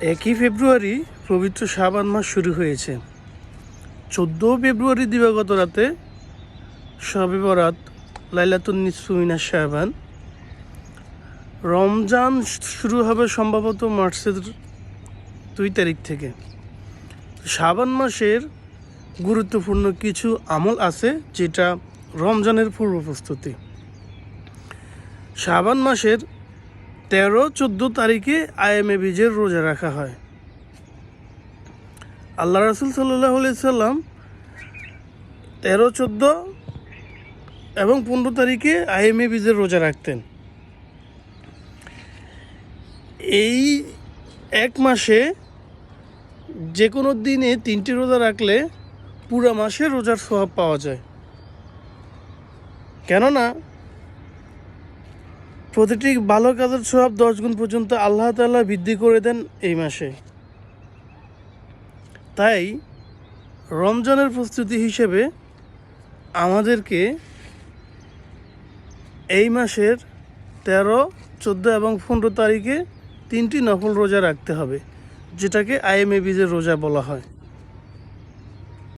1 ফেব্রুয়ারি পবিত্র শাবান মাস শুরু হয়েছে। 14 ফেব্রুয়ারি দিবাগত রাতে শবে বরাত, লাইলাতুন নিসফু মিনাশ শাবান। রমজান শুরু হবে সম্ভবত মার্চের 2 তারিখ থেকে। শাবান মাসের গুরুত্বপূর্ণ কিছু আমল আছে, যেটা রমজানের পূর্ব প্রস্তুতি। শাবান মাসের 13-14 তারিখে আয়ামে বীজের রোজা রাখা হয়। আল্লাহ রাসূল সাল্লাল্লাহু আলাইহি সাল্লাম 13-14 এবং 15 তারিখে আয়ামে বীজের রোজা রাখতেন। এই এক মাসে যে কোনো দিনে 3টি রোজা রাখলে পুরো মাসে রোজার সওয়াব পাওয়া যায়। কেননা প্রতিটি ভালো কাজের সওয়াব 10 গুণ পর্যন্ত আল্লাহ তাআলা বৃদ্ধি করে দেন এই মাসে। তাই রমজানের প্রস্তুতি হিসেবে আমাদেরকে এই মাসের 13, 14 এবং 15 তারিখে 3টি নফল রোজা রাখতে হবে, যেটাকে আয়ামে বীজের রোজা বলা হয়।